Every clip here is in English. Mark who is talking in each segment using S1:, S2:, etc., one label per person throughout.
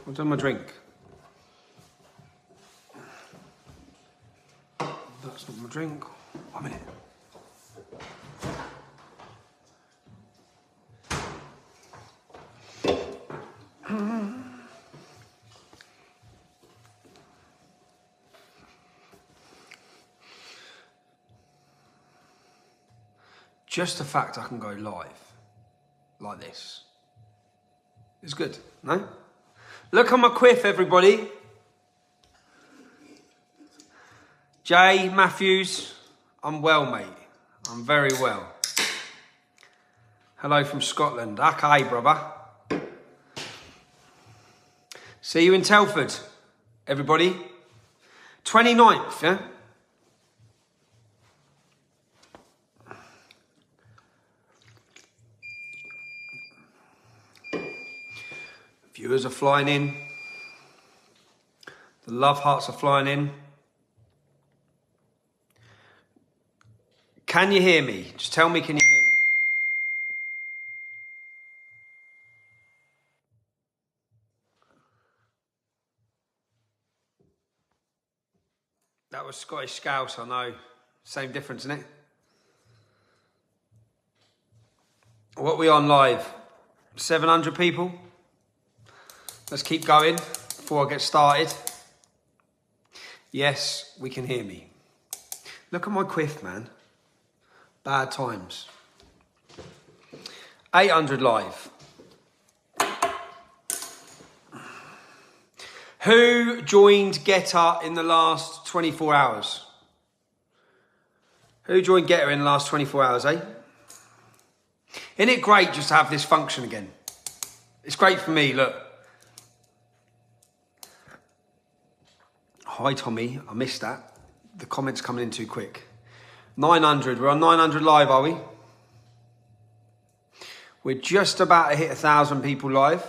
S1: I've done my drink. That's not my drink. 1 minute. Just the fact I can go live like this is good, no? Look at my quiff, everybody. Jay Matthews, I'm well, mate. I'm very well. Hello from Scotland. Okay, brother. See you in Telford, everybody. 29th, yeah? Viewers are flying in. The love hearts are flying in. Can you hear me? Just tell me, can you hear me? That was Scottish Scouse, I know. Same difference, isn't it? What are we on live? 700 people? Let's keep going before I get started. Yes, we can hear me. Look at my quiff, man. Bad times. 800 live. Who joined Getter in the last 24 hours? Who joined Getter in the last 24 hours, eh? Isn't it great just to have this function again? It's great for me, look. Hi, Tommy. I missed that. The comments coming in too quick. 900. We're on 900 live, are we? We're just about to hit 1,000 people live.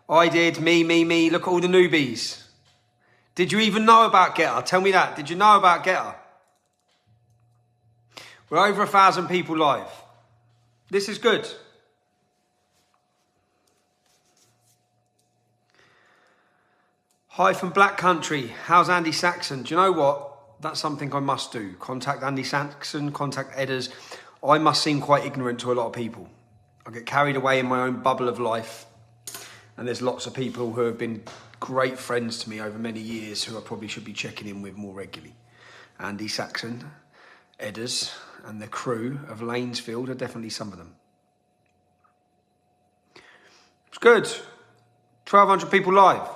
S1: I did. Me. Look at all the newbies. Did you even know about Getter? Tell me that. Did you know about Getter? We're over 1,000 people live. This is good. Hi from Black Country. How's Andy Saxon? Do you know what? That's something I must do. Contact Andy Saxon, contact Edders. I must seem quite ignorant to a lot of people. I get carried away in my own bubble of life. And there's lots of people who have been great friends to me over many years who I probably should be checking in with more regularly. Andy Saxon, Edders, and the crew of Lanesfield are definitely some of them. It's good. 1,200 people live.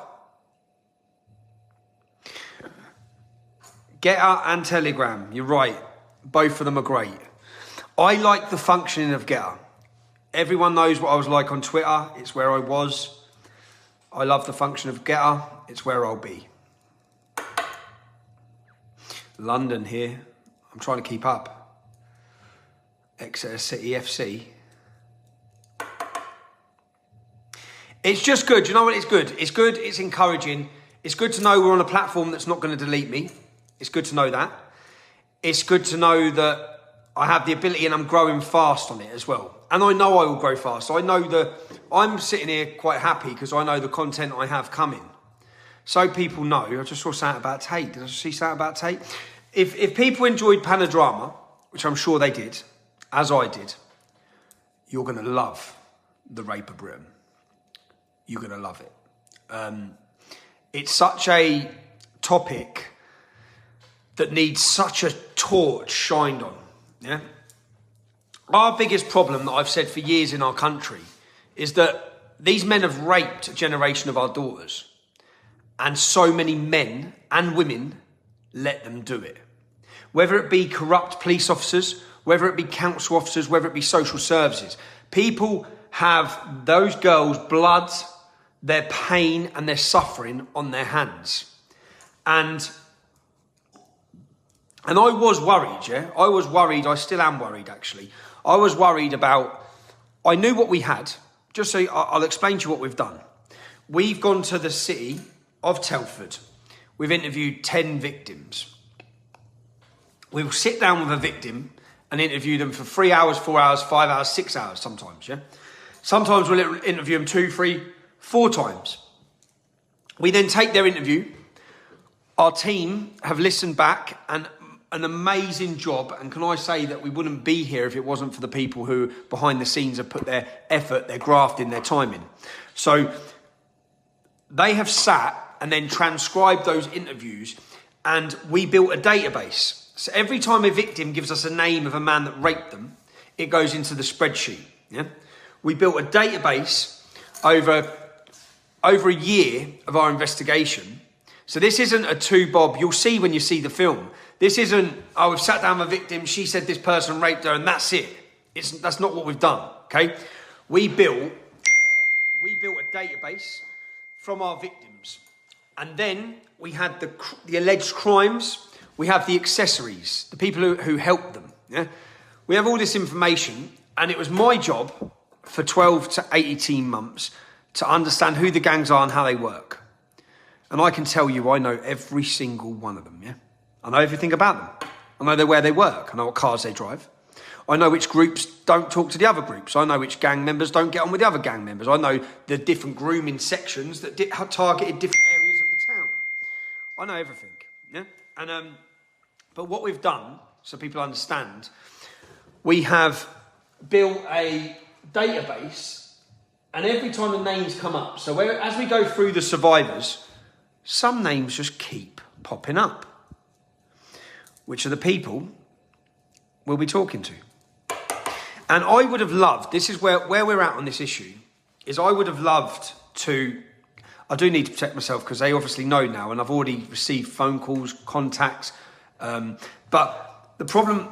S1: Getter and Telegram, you're right. Both of them are great. I like the functioning of Getter. Everyone knows what I was like on Twitter. It's where I was. I love the function of Getter. It's where I'll be. London here. I'm trying to keep up. Exeter City FC. It's just good. You know what? It's good. It's good. It's encouraging. It's good to know we're on a platform that's not going to delete me. It's good to know that. It's good to know that I have the ability and I'm growing fast on it as well. And I know I will grow fast. I know that I'm sitting here quite happy because I know the content I have coming. So people know. I just saw something about Tate. Did I see something about Tate? If people enjoyed Panodrama, which I'm sure they did, as I did, you're going to love The Rape of Britain. You're going to love it. It's such a topic that needs such a torch shined on, yeah? Our biggest problem that I've said for years in our country is that these men have raped a generation of our daughters and so many men and women let them do it. Whether it be corrupt police officers, whether it be council officers, whether it be social services, people have those girls' blood, their pain and their suffering on their hands. And I was worried, yeah? I was worried. I still am worried, actually. I was worried about... I knew what we had. Just so I'll explain to you what we've done. We've gone to the city of Telford. We've interviewed 10 victims. We'll sit down with a victim and interview them for 3 hours, 4 hours, 5 hours, 6 hours sometimes, yeah? Sometimes we'll interview them 2, 3, 4 times. We then take their interview. Our team have listened back and an amazing job. And can I say that we wouldn't be here if it wasn't for the people who behind the scenes have put their effort, their graft in, their time in. So they have sat and then transcribed those interviews, and we built a database. So every time a victim gives us a name of a man that raped them, it goes into the spreadsheet. Yeah, we built a database over a year of our investigation. So this isn't a two-bob. You'll see when you see the film. This isn't, oh, we've sat down with a victim, she said this person raped her, and that's it. That's not what we've done, okay? We built a database from our victims. And then we had the alleged crimes. We have the accessories, the people who helped them. Yeah, we have all this information, and it was my job for 12 to 18 months to understand who the gangs are and how they work. And I can tell you, I know every single one of them. Yeah, I know everything about them. I know where they work. I know what cars they drive. I know which groups don't talk to the other groups. I know which gang members don't get on with the other gang members. I know the different grooming sections that targeted different areas of the town. I know everything, yeah? And but what we've done, so people understand, we have built a database, and every time the names come up, so as we go through the survivors, some names just keep popping up, which are the people we'll be talking to. And I would have loved, this is where we're at on this issue, is I would have loved to, I do need to protect myself because they obviously know now, and I've already received phone calls, contacts. But the problem,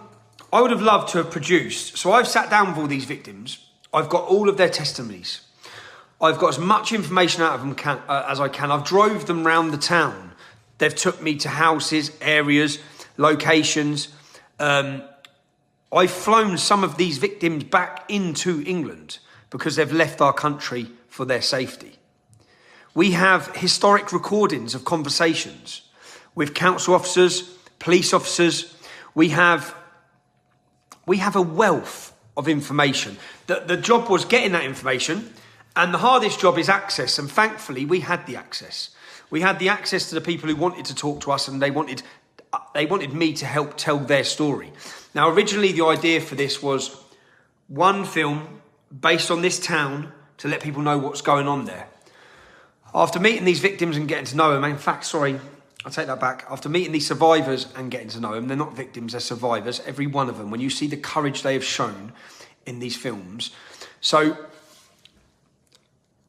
S1: I would have loved to have produced, so I've sat down with all these victims. I've got all of their testimonies. I've got as much information out of them as I can. I've drove them around the town. They've took me to houses, areas, locations. I've flown some of these victims back into England because they've left our country for their safety. We have historic recordings of conversations with council officers, police officers. We have a wealth of information. The job was getting that information, and the hardest job is access. And thankfully, we had the access. We had the access to the people who wanted to talk to us, and they wanted me to help tell their story. Now, originally, the idea for this was one film based on this town to let people know what's going on there. After meeting these victims and getting to know them, in fact, sorry, I'll take that back. After meeting these survivors and getting to know them, they're not victims, they're survivors, every one of them, when you see the courage they have shown in these films. So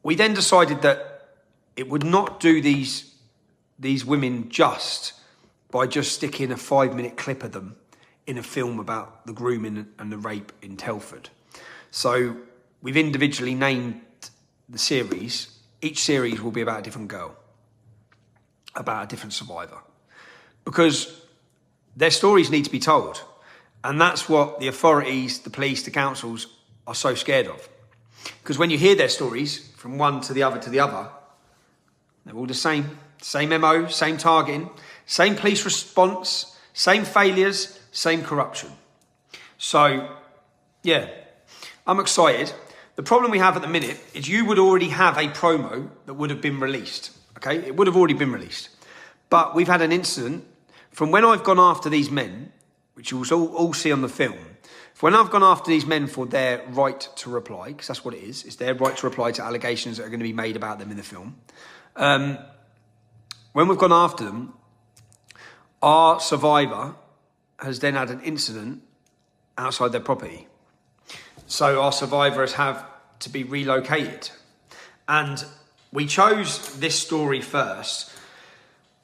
S1: we then decided that it would not do these women just by just sticking a 5-minute clip of them in a film about the grooming and the rape in Telford. So we've individually named the series. Each series will be about a different girl, about a different survivor, because their stories need to be told. And that's what the authorities, the police, the councils are so scared of. Because when you hear their stories from one to the other, they're all the same MO, same targeting, same police response, same failures, same corruption. So, yeah, I'm excited. The problem we have at the minute is you would already have a promo that would have been released, okay? It would have already been released. But we've had an incident from when I've gone after these men, which you will all see on the film. When I've gone after these men for their right to reply, because that's what it is, it's their right to reply to allegations that are going to be made about them in the film. When we've gone after them, our survivor has then had an incident outside their property. So our survivors have to be relocated. And we chose this story first.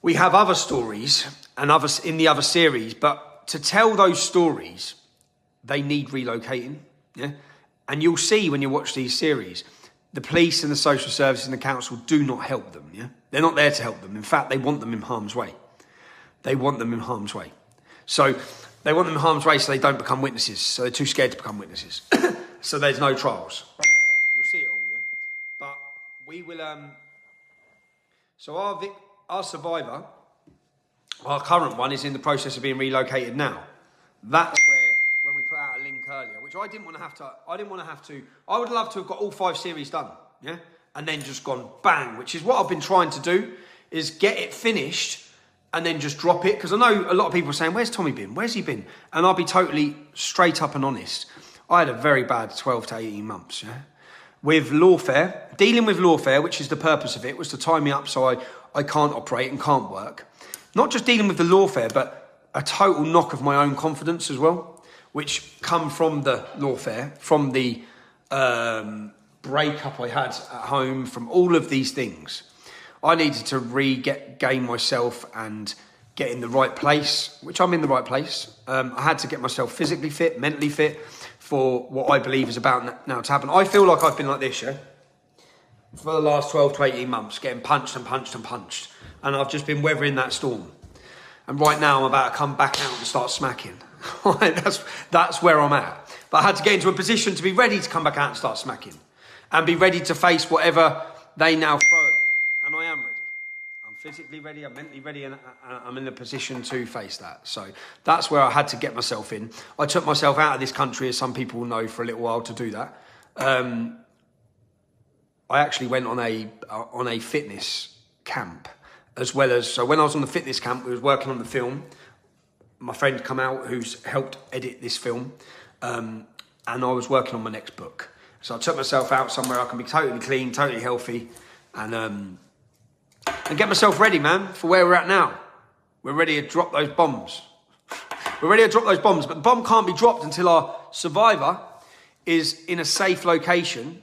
S1: We have other stories and others in the other series, but to tell those stories, they need relocating. Yeah? And you'll see when you watch these series, the police and the social services and the council do not help them. Yeah? They're not there to help them. In fact, they want them in harm's way. They want them in harm's way. So they want them in harm's way so they don't become witnesses. So they're too scared to become witnesses. So there's no trials. You'll see it all, yeah? But we will... So our survivor, our current one, is in the process of being relocated now. That's where, when we put out a link earlier, which I didn't want to have to. I would love to have got all 5 series done, yeah, and then just gone bang, which is what I've been trying to do, is get it finished and then just drop it. Because I know a lot of people are saying, "Where's Tommy been? Where's he been?" And I'll be totally straight up and honest. I had a very bad 12 to 18 months, yeah, with lawfare, dealing with lawfare, which is the purpose of it, was to tie me up so I can't operate and can't work. Not just dealing with the lawfare, but a total knock of my own confidence as well, which come from the lawfare, from the breakup I had at home, from all of these things. I needed to regain myself and get in the right place, which I'm in the right place. I had to get myself physically fit, mentally fit for what I believe is about now to happen. I feel like I've been like this, yeah, for the last 12 to 18 months, getting punched and punched and punched. And I've just been weathering that storm. And right now I'm about to come back out and start smacking. That's where I'm at. But I had to get into a position to be ready to come back out and start smacking. And be ready to face whatever they now throw at me. And I am ready. I'm physically ready, I'm mentally ready, and I'm in a position to face that. So that's where I had to get myself in. I took myself out of this country, as some people will know, for a little while to do that. I actually went on a fitness camp, as well as, so when I was on the fitness camp, we was working on the film. My friend come out who's helped edit this film, and I was working on my next book. So I took myself out somewhere I can be totally clean, totally healthy, and get myself ready, man, for where we're at now. We're ready to drop those bombs. We're ready to drop those bombs, but the bomb can't be dropped until our survivor is in a safe location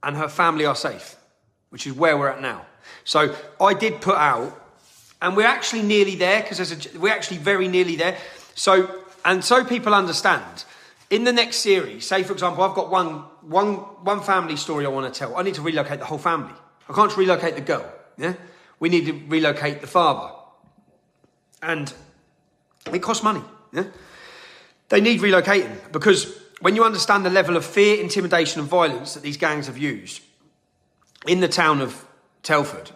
S1: and her family are safe, which is where we're at now. So I did put out, and we're actually nearly there, because we're actually very nearly there. So people understand, in the next series, say for example, I've got one family story I want to tell. I need to relocate the whole family. I can't just relocate the girl. Yeah, we need to relocate the father, and it costs money. Yeah, they need relocating, because when you understand the level of fear, intimidation, and violence that these gangs have used in the town of Telford,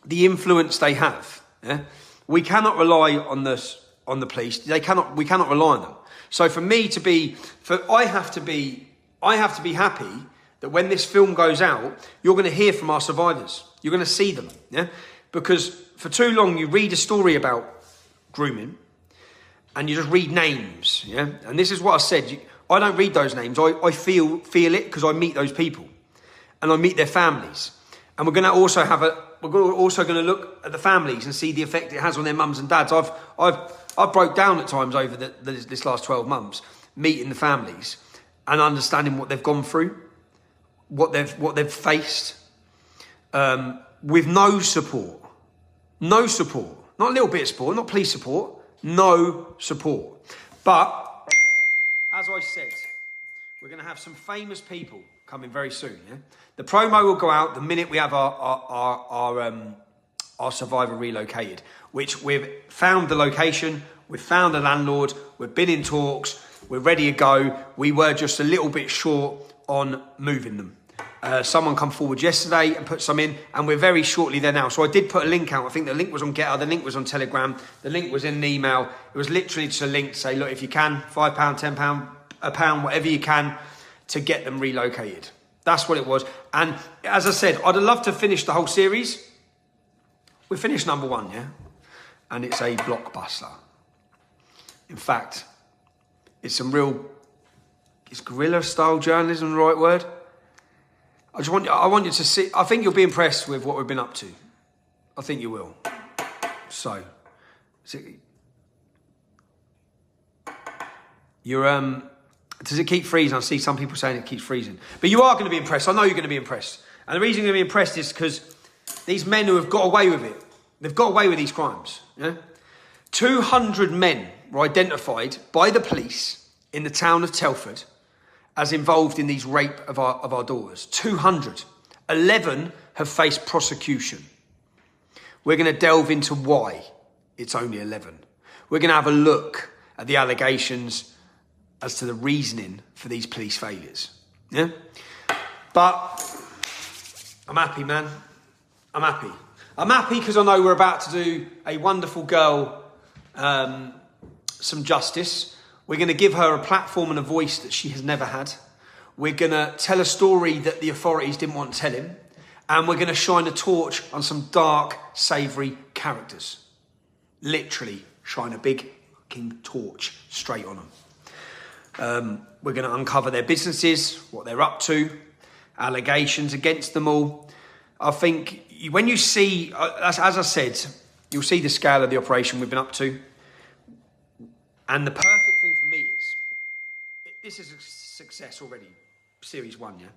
S1: the influence they have, yeah, we cannot rely on the police. We cannot rely on them. So for me to be, I have to be happy that when this film goes out, you're going to hear from our survivors. You're going to see them, yeah? Because for too long, you read a story about grooming and you just read names, yeah? And this is what I said. I don't read those names. I feel it because I meet those people and I meet their families. And we're going to also going to look at the families and see the effect it has on their mums and dads. I've broke down at times over this last 12 months, meeting the families and understanding what they've gone through, what they've faced, with no support, not a little bit of support, not police support, no support. But as I said, we're going to have some famous people coming very soon. Yeah, the promo will go out the minute we have our survivor relocated, which we've found the location, we've found a landlord, we've been in talks, we're ready to go. We were just a little bit short on moving them. Someone come forward yesterday and put some in, and we're very shortly there now. So I did put a link out. I think the link was on Getter, the link was on Telegram, the link was in an email. It was literally just a link to say, look, if you can, £5, £10, a pound, whatever you can, to get them relocated. That's what it was. And as I said, I'd have loved to finish the whole series. We finished number 1, yeah? And it's a blockbuster. In fact, it's is guerrilla-style journalism the right word? I want you to see, I think you'll be impressed with what we've been up to. I think you will. So, does it keep freezing? I see some people saying it keeps freezing. But you are going to be impressed. I know you're going to be impressed. And the reason you're going to be impressed is because these men who have got away with it, they've got away with these crimes. Yeah? 200 men were identified by the police in the town of Telford as involved in these rape of our daughters. 200. 11 have faced prosecution. We're going to delve into why it's only 11. We're going to have a look at the allegations as to the reasoning for these police failures. Yeah? But I'm happy, man. I'm happy. I'm happy because I know we're about to do a wonderful girl some justice. We're going to give her a platform and a voice that she has never had. We're going to tell a story that the authorities didn't want to tell him. And we're going to shine a torch on some dark, savoury characters. Literally shine a big fucking torch straight on them. We're going to uncover their businesses, what they're up to, allegations against them all. I think when you see, as I said, you'll see the scale of the operation we've been up to. And the perfect thing for me is, this is a success already, Series 1, yeah?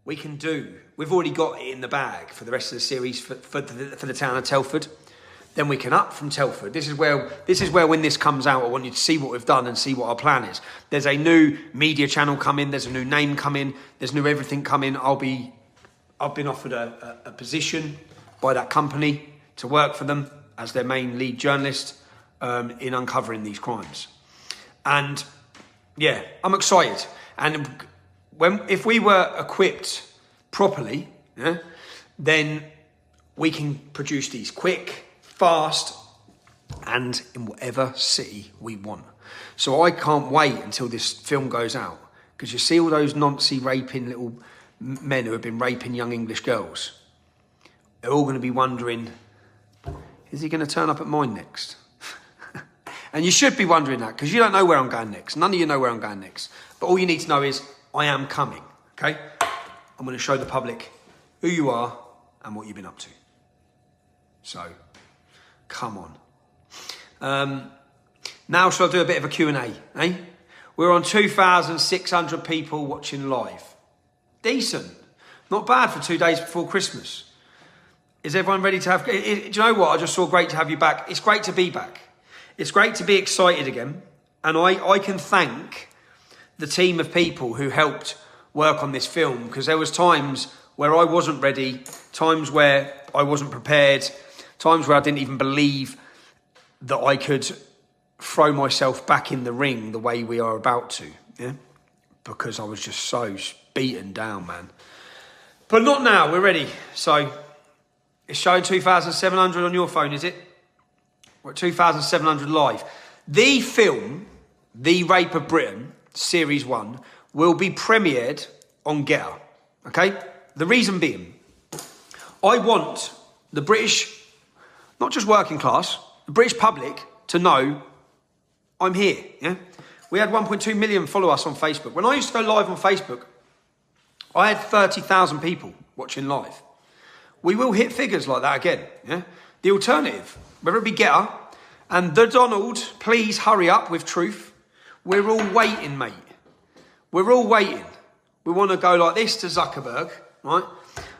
S1: We've already got it in the bag for the rest of the series for the town of Telford. Then we can up from Telford. This is where when this comes out, I want you to see what we've done and see what our plan is. There's a new media channel coming. There's a new name coming. There's new everything coming. I've been offered a position by that company to work for them as their main lead journalist in uncovering these crimes. And yeah, I'm excited. And if we were equipped properly, yeah, then we can produce these quick, fast, and in whatever city we want. So I can't wait until this film goes out, because you see all those Nazi raping little men who have been raping young English girls. They're all going to be wondering, is he going to turn up at mine next? And you should be wondering that, because you don't know where I'm going next. None of you know where I'm going next. But all you need to know is, I am coming, okay? I'm going to show the public who you are and what you've been up to. So, come on. Now shall I do a bit of a Q&A, eh? We're on 2,600 people watching live. Decent. Not bad for 2 days before Christmas. Is everyone ready to have... Do you know what? I just saw great to have you back. It's great to be back. It's great to be excited again. And I can thank the team of people who helped work on this film, because there was times where I wasn't ready, times where I wasn't prepared, times where I didn't even believe that I could throw myself back in the ring the way we are about to, yeah? Because I was just so beaten down, man. But not now, we're ready. So, it's showing 2,700 on your phone, is it? We're at 2,700 live. The film, The Rape of Britain, Series 1, will be premiered on Getter, okay? The reason being, I want the British, not just working class, the British public to know I'm here, yeah? We had 1.2 million follow us on Facebook. When I used to go live on Facebook, I had 30,000 people watching live. We will hit figures like that again, yeah? The alternative, whether it be Getter and the Donald, please hurry up with truth. We're all waiting, mate. We're all waiting. We want to go like this to Zuckerberg, right?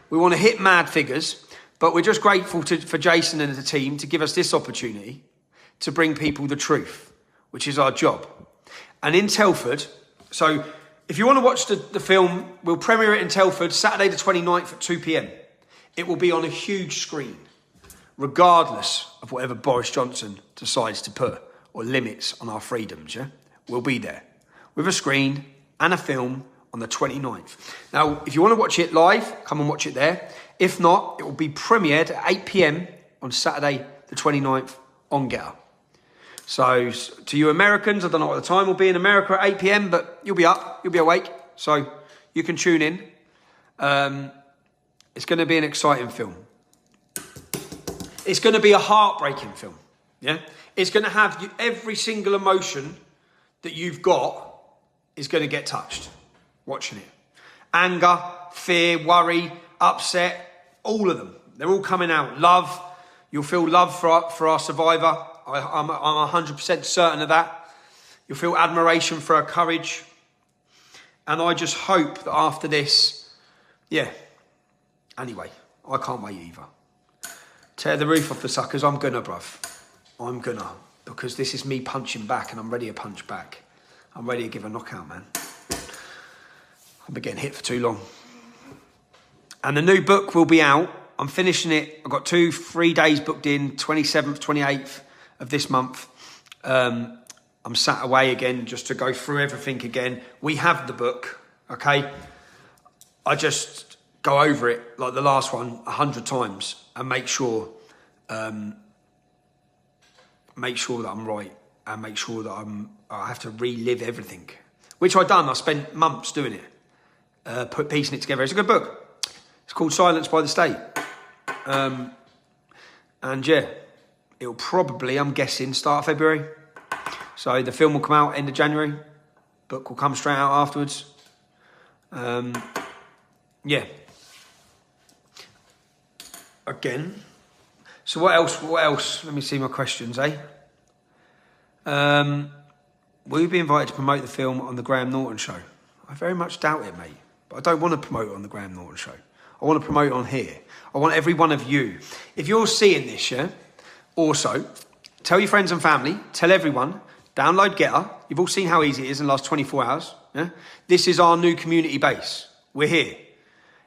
S1: We want to hit mad figures, but we're just grateful for Jason and the team to give us this opportunity to bring people the truth, which is our job. And in Telford, so if you want to watch the film, we'll premiere it in Telford Saturday the 29th at 2 p.m. It will be on a huge screen, regardless of whatever Boris Johnson decides to put or limits on our freedoms, yeah? We'll be there with a screen and a film on the 29th. Now, if you want to watch it live, come and watch it there. If not, it will be premiered at 8 p.m. on Saturday the 29th on Getter. So, to you Americans, I don't know what the time will be in America at 8 p.m, but you'll be up, you'll be awake, so you can tune in. It's going to be an exciting film. It's going to be a heartbreaking film, yeah? It's going to have every single emotion that you've got is going to get touched watching it. Anger, fear, worry, upset, all of them. They're all coming out. Love, you'll feel love for our survivor. I'm 100% certain of that. You'll feel admiration for her courage. And I just hope that after this, yeah. Anyway, I can't wait either. Tear the roof off the suckers. I'm gonna, bruv. I'm gonna. Because this is me punching back, and I'm ready to punch back. I'm ready to give a knockout, man. I've been getting hit for too long. And the new book will be out. I'm finishing it. I've got 3 days booked in, 27th, 28th of this month. I'm sat away again just to go through everything again. We have the book, okay? I just go over it, like the last one, 100 times and make sure that I'm right and make sure that I have to relive everything, which I've done. I spent months doing it, piecing it together. It's a good book. It's called Silence by the State. And yeah, it'll probably, I'm guessing, start of February. So the film will come out end of January. Book will come straight out afterwards. Yeah. Again. So what else? Let me see my questions, Will you be invited to promote the film on the Graham Norton Show? I very much doubt it, mate. But I don't want to promote it on the Graham Norton Show. I want to promote it on here. I want every one of you. If you're seeing this, yeah, also, tell your friends and family, tell everyone, download Getter. You've all seen how easy it is in the last 24 hours. Yeah? This is our new community base. We're here.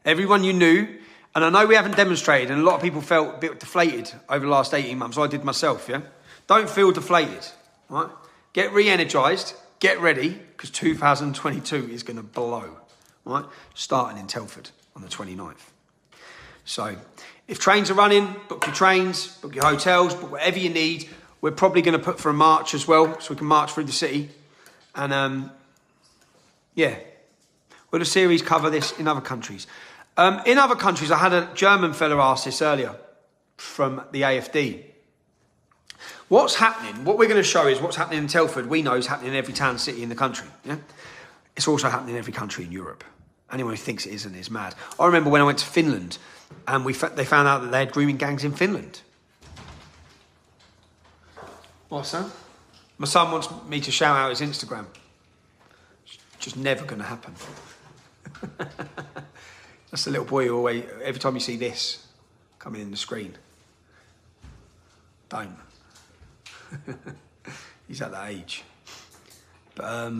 S1: Everyone you knew, and I know we haven't demonstrated, and a lot of people felt a bit deflated over the last 18 months. I did myself, yeah? Don't feel deflated, right? Get re-energised, get ready, because 2022 is going to blow, right? Starting in Telford on the 29th. So, if trains are running, book your trains, book your hotels, book whatever you need. We're probably going to put for a march as well, so we can march through the city. And, yeah. Will the series cover this in other countries? In other countries, I had a German fella ask this earlier from the AFD. What's happening, what we're going to show is what's happening in Telford, we know is happening in every town, city in the country. Yeah? It's also happening in every country in Europe. Anyone who thinks it isn't is mad. I remember when I went to Finland and they found out that they had grooming gangs in Finland. What, son? My son wants me to shout out his Instagram. It's just never going to happen. That's the little boy who always, every time you see this coming in the screen, don't. He's at that age. But,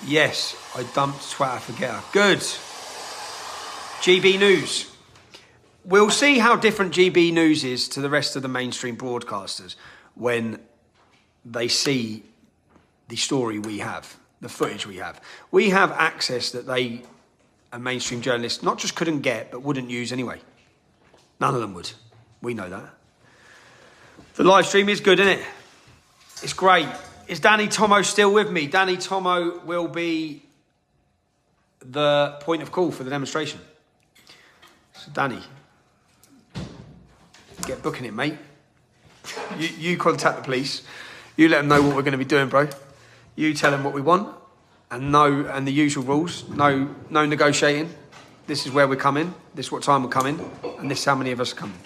S1: yes, I dumped Twitter for Getter. Good. GB News. We'll see how different GB News is to the rest of the mainstream broadcasters when they see the story we have, the footage we have. We have access that they, a mainstream journalist, not just couldn't get, but wouldn't use anyway. None of them would. We know that. The live stream is good, isn't it? It's great. Is Danny Tomo still with me? Danny Tomo will be the point of call for the demonstration. So Danny, get booking it, mate. You contact the police. You let them know what we're going to be doing, bro. You tell them what we want, and the usual rules. No negotiating. This is where we're coming. This is what time we're coming, and this is how many of us are coming.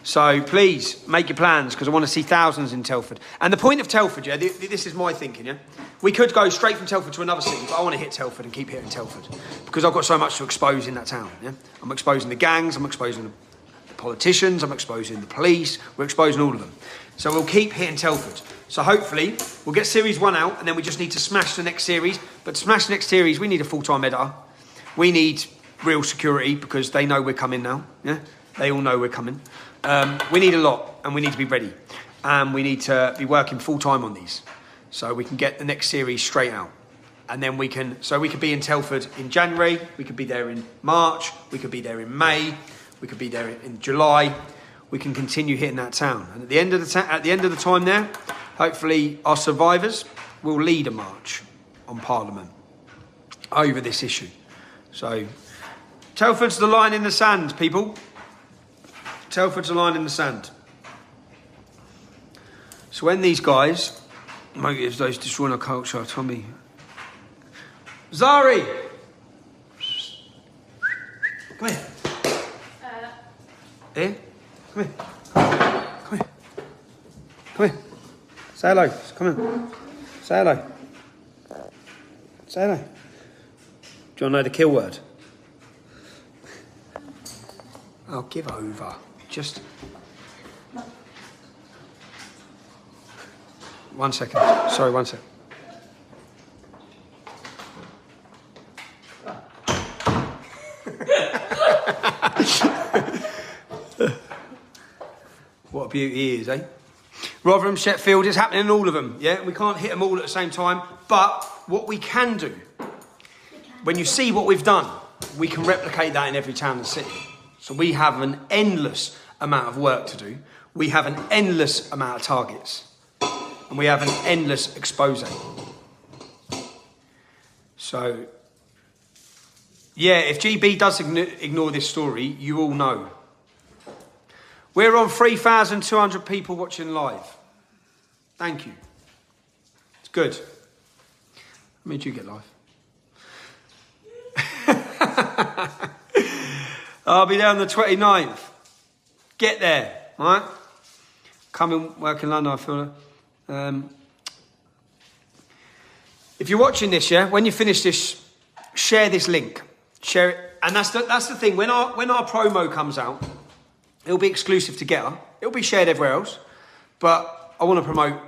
S1: So please make your plans, because I want to see thousands in Telford. And the point of Telford, yeah, this is my thinking, yeah. We could go straight from Telford to another city, but I want to hit Telford and keep hitting Telford because I've got so much to expose in that town. Yeah, I'm exposing the gangs, I'm exposing the politicians, I'm exposing the police. We're exposing all of them. So we'll keep hitting Telford. So hopefully we'll get series 1 out, and then we just need to smash the next series. But to smash the next series, we need a full-time editor. We need real security because they know we're coming now. Yeah, they all know we're coming. We need a lot, and we need to be ready, and we need to be working full-time on these so we can get the next series straight out. And then we could be in Telford in January, we could be there in March, we could be there in May, we could be there in July. We can continue hitting that town, and at the end of the time there, hopefully our survivors will lead a march on Parliament over this issue. So Telford's the line in the sand, people. Telford's a line in the sand. So when these guys, motives those destroying our culture, Tommy. Zari! Come here. Here? Come here. Come here. Come here. Say hello. Come here. Say hello. Say hello. Do you want to know the kill word? Oh, give over. Just 1 second. Sorry, 1 second. What a beauty he is, eh? Rotherham, Sheffield, it's happening in all of them, yeah? We can't hit them all at the same time, but what we can do, when you see what we've done, we can replicate that in every town and city. So we have an endless amount of work to do. We have an endless amount of targets. And we have an endless expose. So, yeah, if GB does ignore this story, you all know. We're on 3,200 people watching live. Thank you. It's good. How many did you get live? I'll be there on the 29th. Get there, all right? Come and work in London, I feel. If you're watching this, yeah, when you finish this, share this link. Share it. And that's the thing. When our promo comes out, it'll be exclusive to Getter. It'll be shared everywhere else. But I want to promote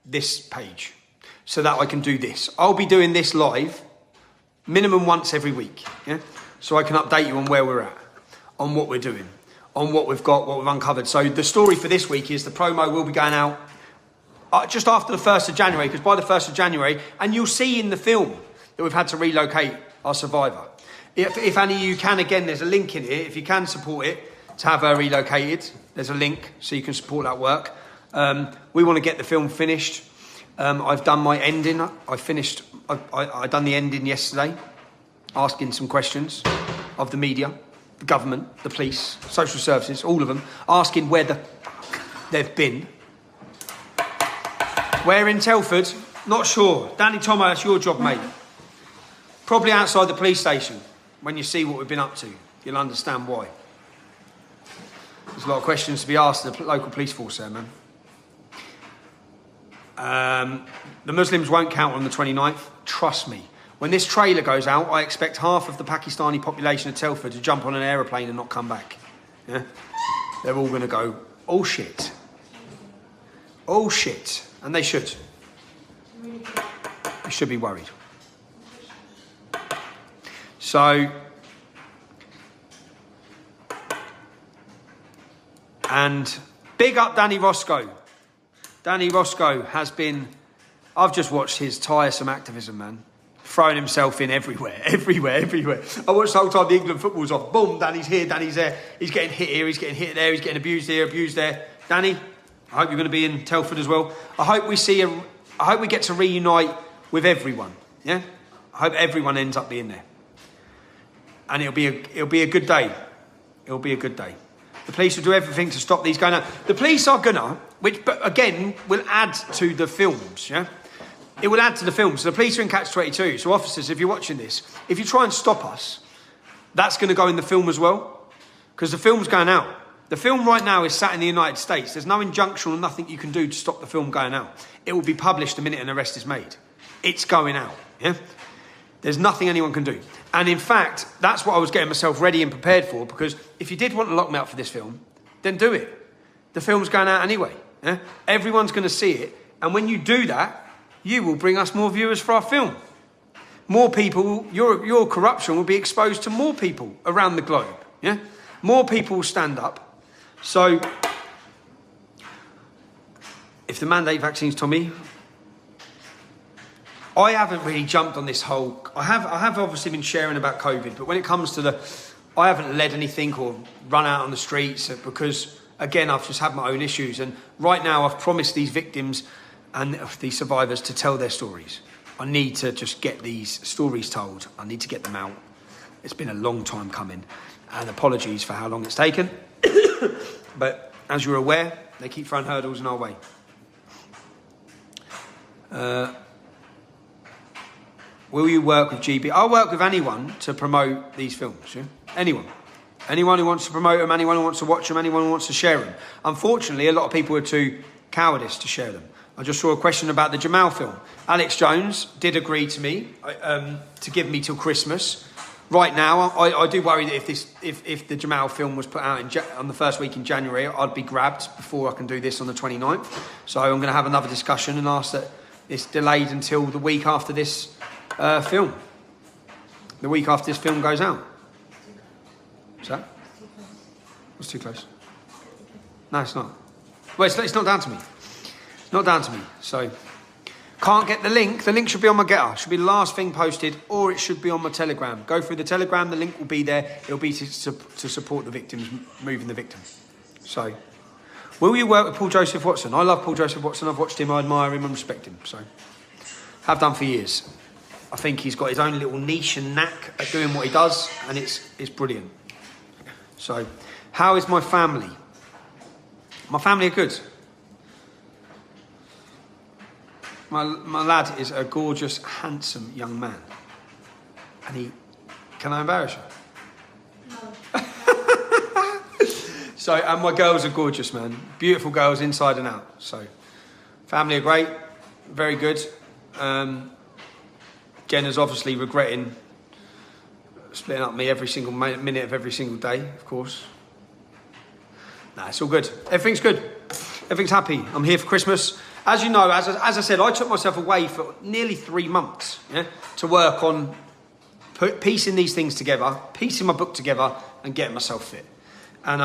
S1: this page so that I can do this. I'll be doing this live minimum once every week, yeah? So I can update you on where we're at, on what we're doing, on what we've got, what we've uncovered. So the story for this week is the promo will be going out just after the 1st of January, because by the 1st of January, and you'll see in the film that we've had to relocate our survivor. If any of you can, again, there's a link in here. If you can support it, to have her relocated, there's a link so you can support that work. We want to get the film finished. I've done my ending. I done the ending yesterday, asking some questions of the media, the government, the police, social services, all of them, asking where the fuck they've been. Where in Telford? Not sure. Danny Tomo, that's your job, mate. Probably outside the police station. When you see what we've been up to, you'll understand why. There's a lot of questions to be asked of the local police force there, man. The Muslims won't count on the 29th. Trust me. When this trailer goes out, I expect half of the Pakistani population of Telford to jump on an aeroplane and not come back. Yeah? They're all going to go, oh shit. Oh shit. And they should. They should be worried. So, and big up Danny Roscoe. Danny Roscoe has been, I've just watched his tiresome activism, man. Throwing himself in everywhere. I watched the whole time the England football's off. Boom, Danny's here, Danny's there. He's getting hit here, he's getting hit there, he's getting abused here, abused there. Danny, I hope you're going to be in Telford as well. I hope we get to reunite with everyone. Yeah? I hope everyone ends up being there. And it'll be a good day. It'll be a good day. The police will do everything to stop these going out. The police are gonna, which again will add to the films, yeah? It will add to the films. So the police are in catch-22. So officers, if you're watching this, if you try and stop us, that's going to go in the film as well. Because the film's going out. The film right now is sat in the United States. There's no injunction or nothing you can do to stop the film going out. It will be published the minute an arrest is made. It's going out, yeah? There's nothing anyone can do. And in fact, that's what I was getting myself ready and prepared for, because if you did want to lock me up for this film, then do it. The film's going out anyway. Yeah? Everyone's going to see it. And when you do that, you will bring us more viewers for our film. More people, your corruption will be exposed to more people around the globe. Yeah? More people will stand up. So, if the mandate vaccines, Tommy, I haven't really jumped on this whole... I have obviously been sharing about COVID, but when it comes to I haven't led anything or run out on the streets because, again, I've just had my own issues. And right now I've promised these victims and these survivors to tell their stories. I need to just get these stories told. I need to get them out. It's been a long time coming. And apologies for how long it's taken. But as you're aware, they keep throwing hurdles in our way. Will you work with GB? I'll work with anyone to promote these films. Yeah? Anyone. Anyone who wants to promote them, anyone who wants to watch them, anyone who wants to share them. Unfortunately, a lot of people are too cowardice to share them. I just saw a question about the Jamal film. Alex Jones did agree to me to give me till Christmas. Right now, I do worry that if the Jamal film was put out on the first week in January, I'd be grabbed before I can do this on the 29th. So I'm going to have another discussion and ask that it's delayed until the week after this film. The week after this film goes out. What's that? What's too close? No, it's not. Well, it's not down to me. It's not down to me. So, can't get the link. The link should be on my Getter. Should be the last thing posted, or it should be on my Telegram. Go through the Telegram. The link will be there. It'll be to support the victims, moving the victim. So, Will you work with Paul Joseph Watson? I love Paul Joseph Watson. I've watched him, I admire him and respect him. So, have done for years. I think he's got his own little niche and knack at doing what he does, and it's brilliant. So, how is my family? My family are good. My lad is a gorgeous, handsome young man. And he... Can I embarrass you? No. So, and my girls are gorgeous, man. Beautiful girls inside and out. So, family are great. Very good. Jenna's obviously regretting splitting up me every single minute of every single day, of course. Nah, it's all good. Everything's good. Everything's happy. I'm here for Christmas. As you know, as I said, I took myself away for nearly 3 months, yeah, to work on piecing these things together, piecing my book together, and getting myself fit. And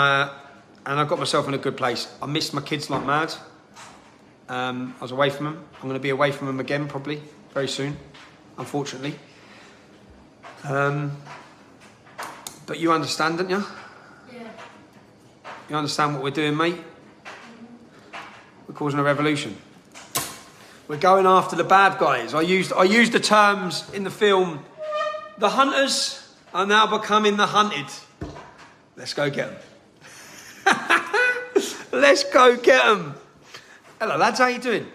S1: I got myself in a good place. I missed my kids like mad. I was away from them. I'm going to be away from them again probably very soon, unfortunately. But you understand, don't you?
S2: Yeah.
S1: You understand what we're doing, mate? We're causing a revolution. We're going after the bad guys. I used the terms in the film. The hunters are now becoming the hunted. Let's go get them. Let's go get them. Hello, lads. How you doing?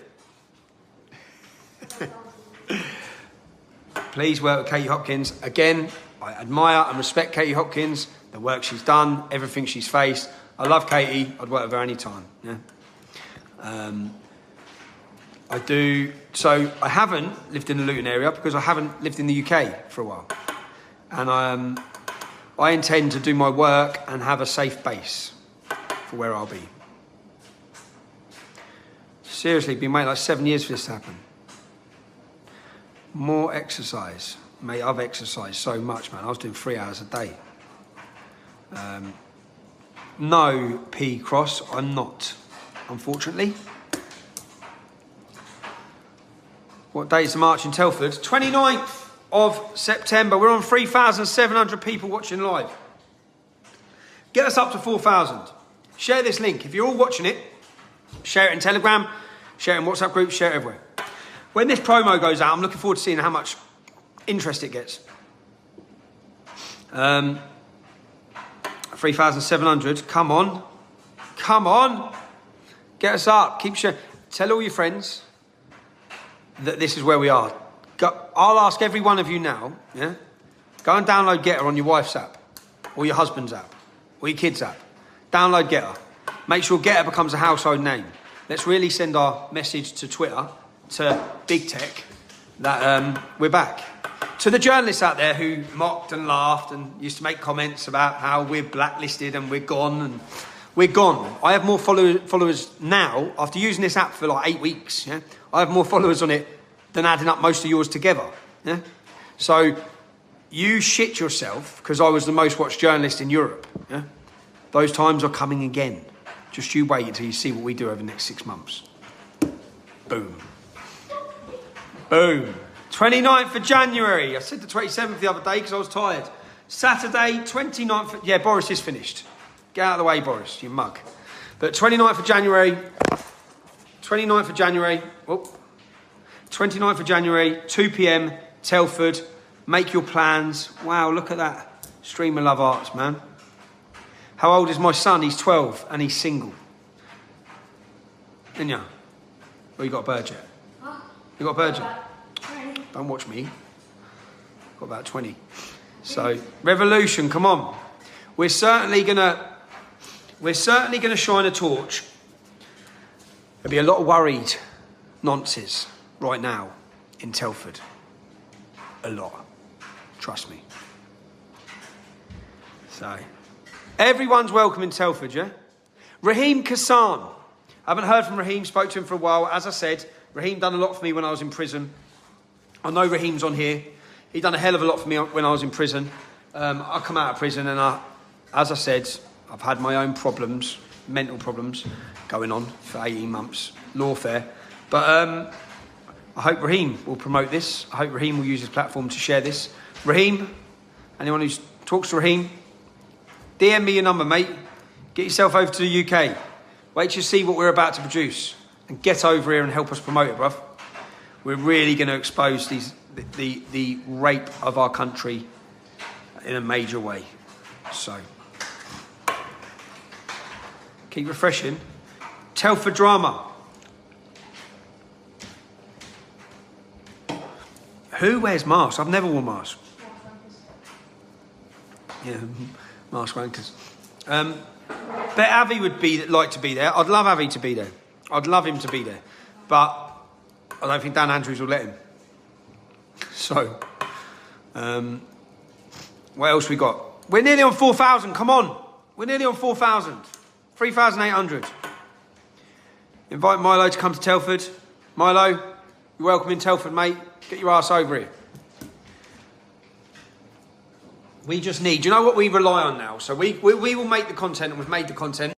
S1: Please work with Katie Hopkins. Again, I admire and respect Katie Hopkins, the work she's done, everything she's faced. I love Katie. I'd work with her any time. Yeah. I do. So I haven't lived in the Luton area because I haven't lived in the UK for a while. And I intend to do my work and have a safe base for where I'll be. Seriously, been waiting like 7 years for this to happen. More exercise. Mate, I've exercised so much, man. I was doing 3 hours a day. No, P. Cross, I'm not, unfortunately. What date is the march in Telford? 29th of September. We're on 3,700 people watching live. Get us up to 4,000. Share this link. If you're all watching it, share it in Telegram, share it in WhatsApp groups, share it everywhere. When this promo goes out, I'm looking forward to seeing how much interest it gets. 3,700. Come on. Come on. Get us up. Keep sharing. Tell all your friends that this is where we are. I'll ask every one of you now, yeah? Go and download Getter on your wife's app, or your husband's app, or your kid's app. Download Getter. Make sure Getter becomes a household name. Let's really send our message to Twitter, to Big Tech, that we're back. To the journalists out there who mocked and laughed and used to make comments about how we're blacklisted and we're gone, I have more followers now, after using this app for like 8 weeks, yeah? I have more followers on it than adding up most of yours together, yeah? So, you shit yourself, because I was the most watched journalist in Europe, yeah? Those times are coming again. Just you wait until you see what we do over the next 6 months. Boom. Boom. 29th of January. I said the 27th the other day because I was tired. Saturday, 29th. Yeah, Boris is finished. Get out of the way, Boris, you mug. But 29th of January. 29th of January. Oh, 29th of January, 2 p.m, Telford. Make your plans. Wow, look at that. Stream of Love Arts, man. How old is my son? He's 12 and he's single. Inya? Or you got a bird yet? Huh? You got a bird yet? Don't watch me. Got about 20. So, revolution, come on. We're certainly gonna shine a torch. There'll be a lot of worried nonces right now in Telford. A lot. Trust me. So, everyone's welcome in Telford, yeah? Raheem Kassan. I haven't heard from Raheem, spoke to him for a while. As I said, Raheem done a lot for me when I was in prison. I know Raheem's on here. He done a hell of a lot for me when I was in prison. I come out of prison and as I said, I've had my own problems, mental problems, going on for 18 months, lawfare. But I hope Raheem will promote this. I hope Raheem will use his platform to share this. Raheem, anyone who talks to Raheem, DM me your number, mate. Get yourself over to the UK. Wait till you see what we're about to produce. And get over here and help us promote it, bruv. We're really going to expose the rape of our country in a major way. So, keep refreshing. Telford drama. Who wears masks? I've never worn masks. Yeah, mask wankers. Bet Avi would like to be there. I'd love Avi to be there. I'd love him to be there. But I don't think Dan Andrews will let him. So, what else we got? We're nearly on 4,000. Come on. We're nearly on 4,000. 3,800. Invite Milo to come to Telford. Milo, you're welcome in Telford, mate. Get your ass over here. We just need... Do you know what we rely on now? So we will make the content, and we've made the content.